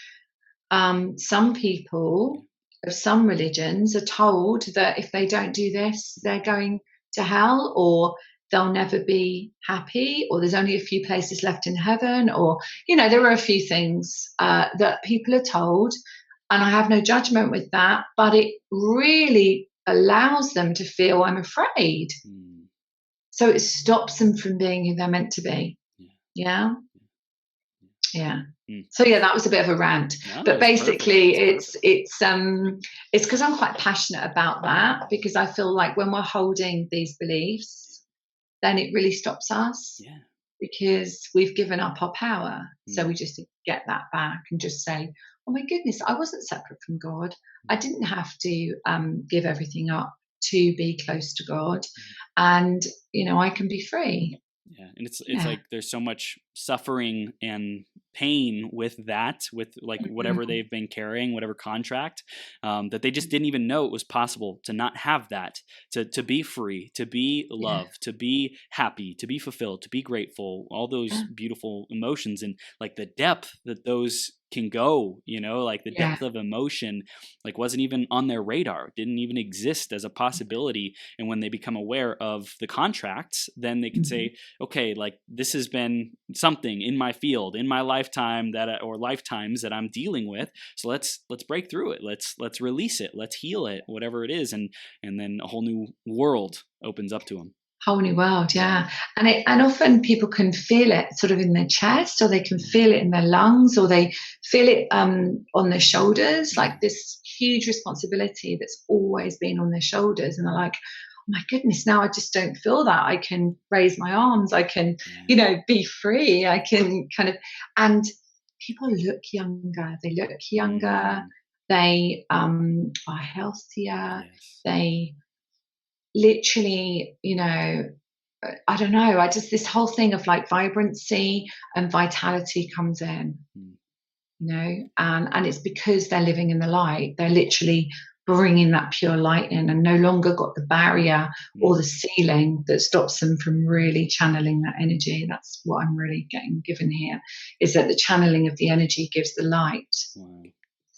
some people of some religions are told that if they don't do this, they're going to hell, or they'll never be happy, or there's only a few places left in heaven, or, there are a few things that people are told. And I have no judgment with that, but it really allows them to feel, I'm afraid. So it stops them from being who they're meant to be. Yeah. So that was a bit of a rant, but basically it's because I'm quite passionate about that, because I feel like when we're holding these beliefs, then it really stops us, because we've given up our power. So we just get that back and just say, oh my goodness, I wasn't separate from God. I didn't have to give everything up to be close to God, and I can be free. And it's like there's so much suffering and pain with that, with like whatever they've been carrying, whatever contract, that they just didn't even know it was possible to not have that, to be free, to be loved, to be happy, to be fulfilled, to be grateful, all those beautiful emotions, and like the depth that those can go, like the depth of emotion, like wasn't even on their radar, didn't even exist as a possibility. And when they become aware of the contracts, then they can say, okay, like this has been something in my field, in my lifetime or lifetimes that I'm dealing with. So let's break through it. Let's release it. Let's heal it, whatever it is. And then a whole new world opens up to them. Whole new world, and often people can feel it sort of in their chest, or they can feel it in their lungs, or they feel it on their shoulders, like this huge responsibility that's always been on their shoulders, and they're like, oh my goodness, now I just don't feel that. I can raise my arms, I can be free, I can kind of, and people look younger, they are healthier, they literally, I don't know, this whole thing of like vibrancy and vitality comes in, and it's because they're living in the light. They're literally bringing that pure light in, and no longer got the barrier or the ceiling that stops them from really channeling that energy. That's what I'm really getting given here, is that the channeling of the energy gives the light.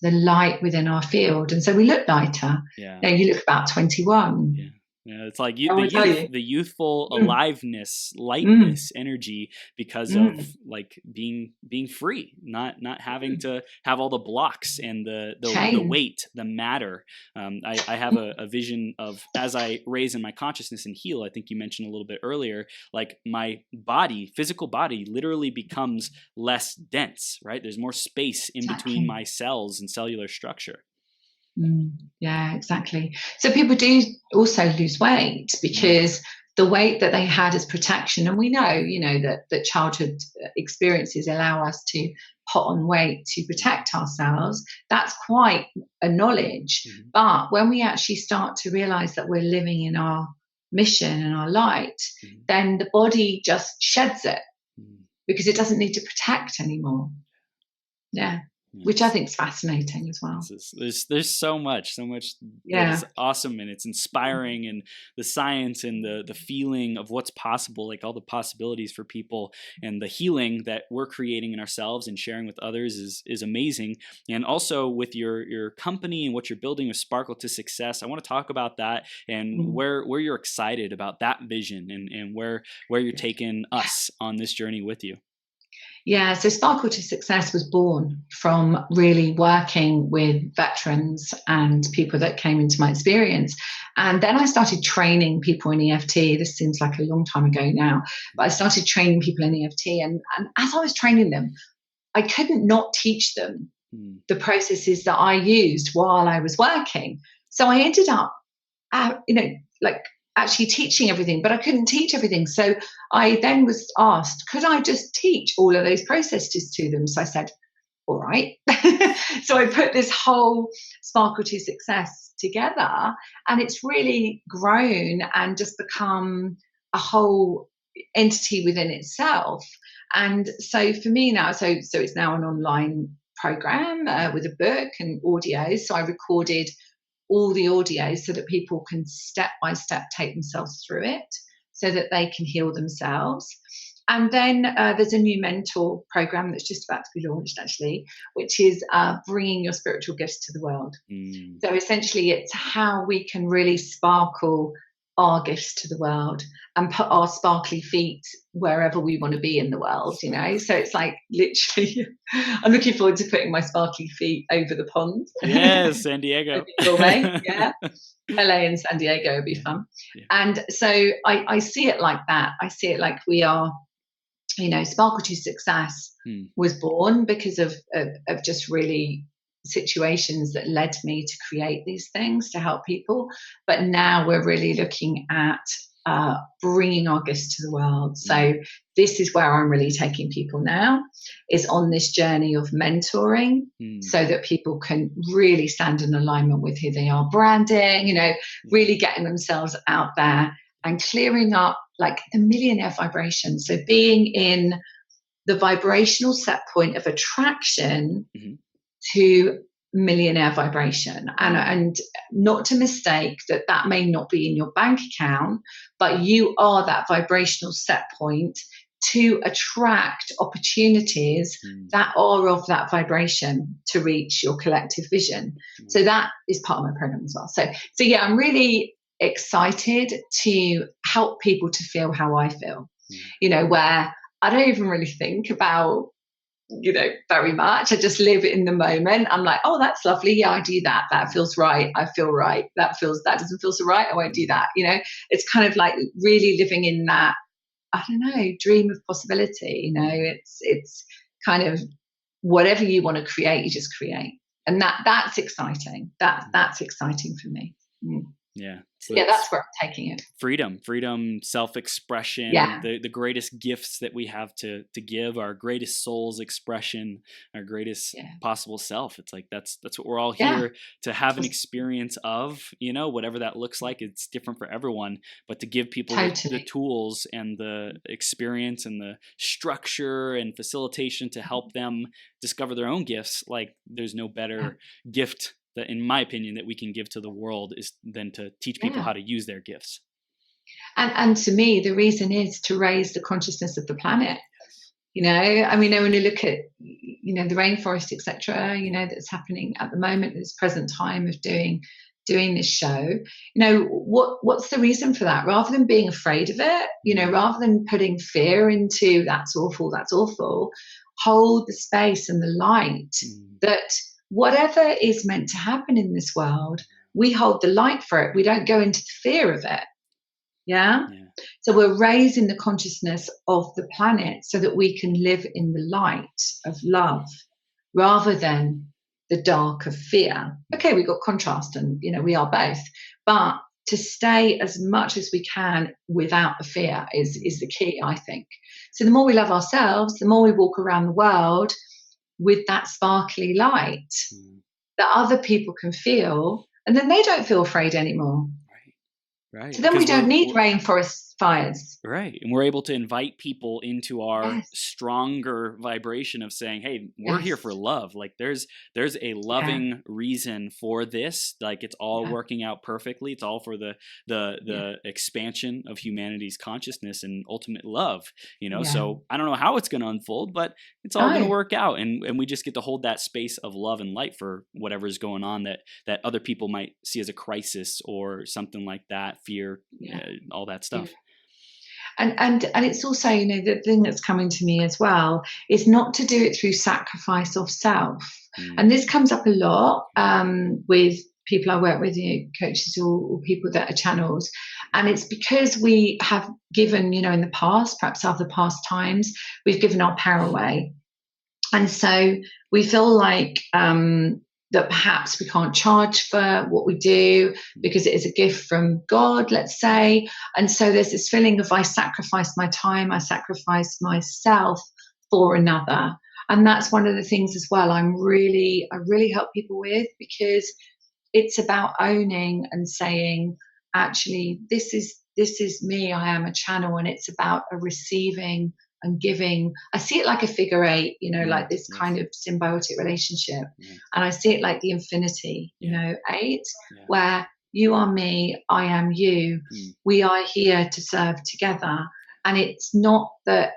The light within our field, and so we look lighter. You look about 21. It's like the youthful aliveness, lightness, energy, because of like being free, not having to have all the blocks and the weight, the matter. I have a vision of, as I raise in my consciousness and heal, I think you mentioned a little bit earlier, like my physical body literally becomes less dense, right? There's more space in between my cells and cellular structure. Yeah, exactly. So people do also lose weight because the weight that they had as protection. And we know, that childhood experiences allow us to put on weight to protect ourselves. That's quite a knowledge. But when we actually start to realize that we're living in our mission and our light, then the body just sheds it because it doesn't need to protect anymore. Yeah. Which I think is fascinating as well. There's so much that is awesome, and it's inspiring, and the science and the feeling of what's possible, like all the possibilities for people, and the healing that we're creating in ourselves and sharing with others is amazing. And also with your company and what you're building with Sparkle to Success, I want to talk about that and where you're excited about that vision and where you're taking us on this journey with you. Yeah, so Sparkle to Success was born from really working with veterans and people that came into my experience. And then I started training people in EFT. This seems like a long time ago now, but I started training people in EFT. And as I was training them, I couldn't not teach them the processes that I used while I was working. So I ended up, actually teaching everything, but I couldn't teach everything. So I then was asked, could I just teach all of those processes to them? So I said, all right. So I put this whole Sparkle to Success together, and it's really grown and just become a whole entity within itself. And so for me now, so it's now an online program with a book and audio. So I recorded all the audios so that people can step by step take themselves through it so that they can heal themselves. And then there's a new mentor program that's just about to be launched, actually, which is bringing your spiritual gifts to the world. So essentially it's how we can really sparkle our gifts to the world and put our sparkly feet wherever we want to be in the world, So it's like literally, I'm looking forward to putting my sparkly feet over the pond. Yes, San Diego. Yeah. LA and San Diego would be fun. Yeah. And so I see it like that. I see it like we are, Sparkle to Success was born because of just really situations that led me to create these things to help people. But now we're really looking at bringing our gifts to the world. So this is where I'm really taking people now, is on this journey of mentoring so that people can really stand in alignment with who they are, branding, really getting themselves out there and clearing up like the millionaire vibration. So being in the vibrational set point of attraction to millionaire vibration, and not to mistake that may not be in your bank account, but you are that vibrational set point to attract opportunities that are of that vibration to reach your collective vision. So that is part of my program as well. So yeah, I'm really excited to help people to feel how I feel, where I don't even really think about very much. I just live in the moment. I'm like, oh, that's lovely. Yeah, I do that. That feels right. I feel right. That doesn't feel so right. I won't do that. It's kind of like really living in that, I don't know, dream of possibility. It's kind of whatever you want to create, you just create. And that's exciting. That's exciting for me. Yeah. So that's where I'm taking it. Freedom, self-expression, the greatest gifts that we have to give, our greatest soul's expression, our greatest possible self. It's like that's what we're all here to have an experience of, whatever that looks like. It's different for everyone, but to give people the tools and the experience and the structure and facilitation to help them discover their own gifts. Like there's no better gift that, in my opinion, that we can give to the world is than to teach people how to use their gifts. And to me, the reason is to raise the consciousness of the planet. I mean, when you look at, the rainforest, etc., that's happening at the moment, this present time of doing this show, what's the reason for that? Rather than being afraid of it, rather than putting fear into that's awful, hold the space and the light that whatever is meant to happen in this world, we hold the light for it. We don't go into the fear of it. Yeah? So we're raising the consciousness of the planet so that we can live in the light of love rather than the dark of fear. Okay, we've got contrast and, we are both. But to stay as much as we can without the fear is the key, I think. So the more we love ourselves, the more we walk around the world with that sparkly light that other people can feel, and then they don't feel afraid anymore. Right. So then we don't need rainforest fires. Right. And we're able to invite people into our Yes. stronger vibration of saying, hey, we're here for love. Like there's a loving reason for this. Like it's all working out perfectly. It's all for the expansion of humanity's consciousness and ultimate love, you know? So I don't know how it's going to unfold, but it's all going to work out. And we just get to hold that space of love and light for whatever's going on that other people might see as a crisis or something like that, fear, all that stuff. And it's also, you know, the thing that's coming to me as well is not to do it through sacrifice of self. And this comes up a lot with people I work with, you know, coaches or people that are channels. And it's because we have given, you know, in the past, perhaps other past times, we've given our power away. And so we feel like that perhaps we can't charge for what we do because it is a gift from God, let's say. And so there's this feeling of I sacrifice my time, I sacrifice myself for another. And that's one of the things as well I really help people with, because it's about owning and saying, actually, this is me, I am a channel, and it's about a receiving and giving. I see it like a figure eight, you know, like this kind of symbiotic relationship. And I see it like the infinity, you know, eight, where you are me, I am you. We are here to serve together. And it's not that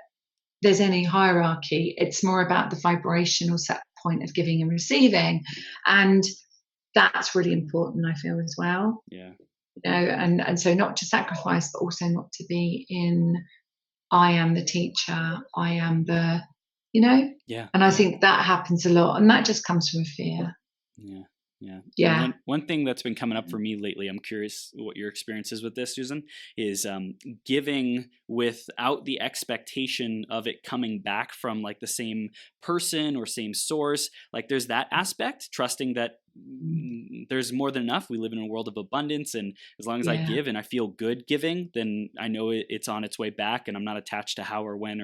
there's any hierarchy. It's more about the vibrational set point of giving and receiving. And that's really important, I feel, as well. Yeah. You know, and so not to sacrifice, but also not to be in I am the teacher, I am the, you know? Yeah. And I think that happens a lot, and that just comes from fear. Yeah. One thing that's been coming up for me lately, I'm curious what your experience is with this, Susan, is giving without the expectation of it coming back from like the same person or same source. Like there's that aspect, trusting that there's more than enough. We live in a world of abundance, and as long as I give and I feel good giving, then I know it's on its way back, and I'm not attached to how or when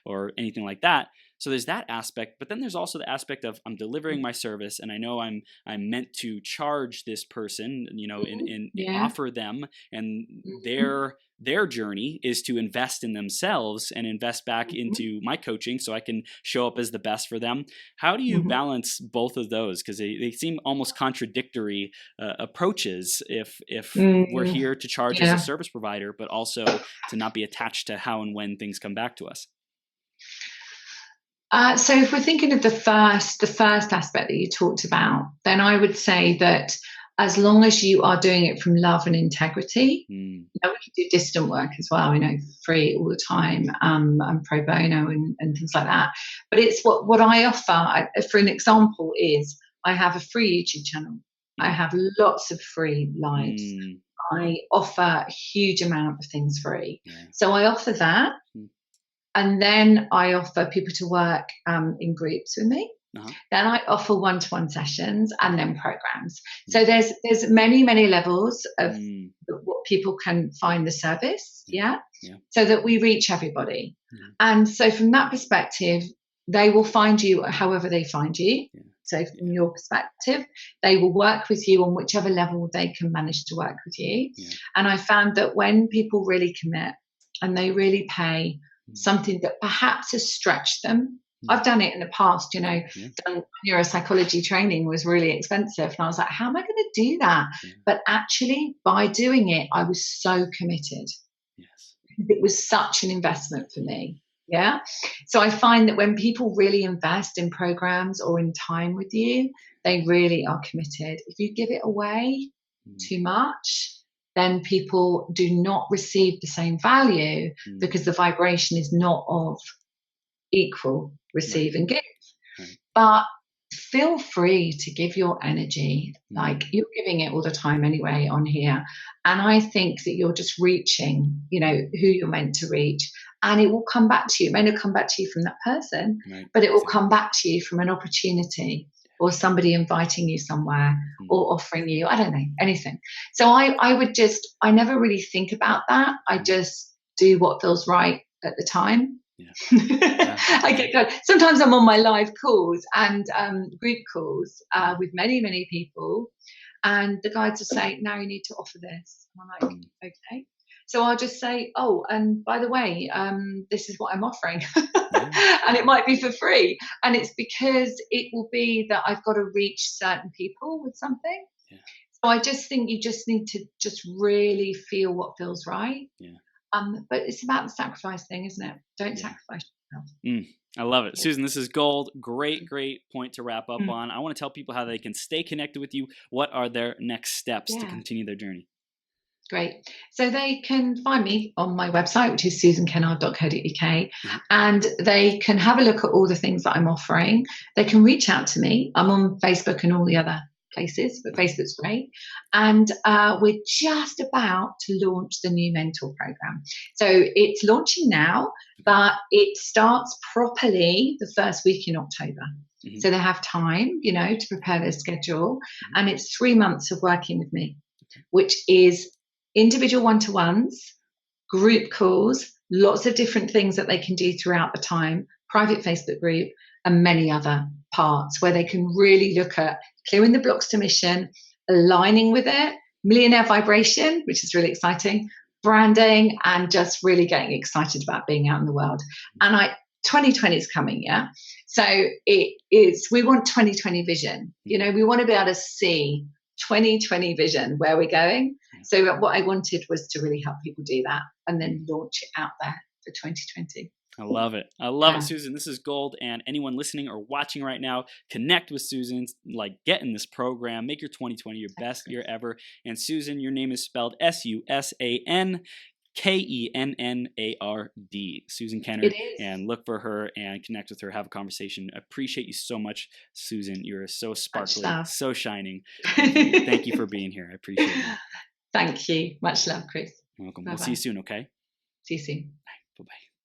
or anything like that. So there's that aspect, but then there's also the aspect of I'm delivering my service, and I know I'm meant to charge this person, you know, and offer them, and their journey is to invest in themselves and invest back into my coaching so I can show up as the best for them. How do you balance both of those? Because they seem almost contradictory approaches if we're here to charge as a service provider, but also to not be attached to how and when things come back to us. So if we're thinking of the first aspect that you talked about, then I would say that as long as you are doing it from love and integrity, you know, we can do distant work as well, you know, free all the time, and pro bono and things like that. But it's what I offer, for an example, is I have a free YouTube channel. I have lots of free lives. I offer a huge amount of things free. So I offer that. And then I offer people to work in groups with me. Then I offer one-to-one sessions and then programs. So there's many, many levels of what people can find the service, so that we reach everybody. And so from that perspective, they will find you however they find you. So from your perspective, they will work with you on whichever level they can manage to work with you. And I found that when people really commit and they really pay something that perhaps has stretched them. I've done it in the past, you know, done neuropsychology training was really expensive. And I was like, how am I going to do that? But actually, by doing it, I was so committed. It was such an investment for me. Yeah. So I find that when people really invest in programs or in time with you, they really are committed. If you give it away too much, then people do not receive the same value because the vibration is not of equal receive and give. But feel free to give your energy, like you're giving it all the time anyway on here. And I think that you're just reaching, you know, who you're meant to reach. And it will come back to you. It may not come back to you from that person, but it will come back to you from an opportunity or somebody inviting you somewhere or offering you, I don't know, anything. So I never really think about that. I just do what feels right at the time. Yeah. I get good. Sometimes I'm on my live calls and group calls with many, many people, and the guides will say, now you need to offer this. And I'm like, okay. So I'll just say, oh, and by the way, this is what I'm offering. And it might be for free. And it's because it will be that I've got to reach certain people with something. Yeah. So I just think you just need to just really feel what feels right. Yeah. But it's about the sacrifice thing, isn't it? Don't sacrifice yourself. I love it. Susan, this is gold. Great point to wrap up on. I want to tell people how they can stay connected with you. What are their next steps to continue their journey? Great. So they can find me on my website, which is susankennard.co.uk, and they can have a look at all the things that I'm offering. They can reach out to me. I'm on Facebook and all the other places, but Facebook's great. And we're just about to launch the new mentor program. So it's launching now, but it starts properly the first week in October. So they have time, to prepare their schedule. And it's 3 months of working with me, which is individual one-to-ones, group calls, lots of different things that they can do throughout the time, private Facebook group, and many other parts where they can really look at clearing the blocks to mission, aligning with it, millionaire vibration, which is really exciting, branding, and just really getting excited about being out in the world. And 2020 is coming, yeah? So we want 2020 vision. We want to be able to see 2020 vision, where we're going. So what I wanted was to really help people do that and then launch it out there for 2020. I love it. I love it, Susan. This is gold. And anyone listening or watching right now, connect with Susan, get in this program, make your 2020 your best year ever. And Susan, your name is spelled SusanKennard, Susan Kennard. It is. And look for her and connect with her, have a conversation. I appreciate you so much, Susan. You're so sparkly, so shining. Thank you for being here. I appreciate it. Thank you. Much love, Chris. You're welcome. Bye-bye. We'll see you soon, okay? See you soon. Bye-bye.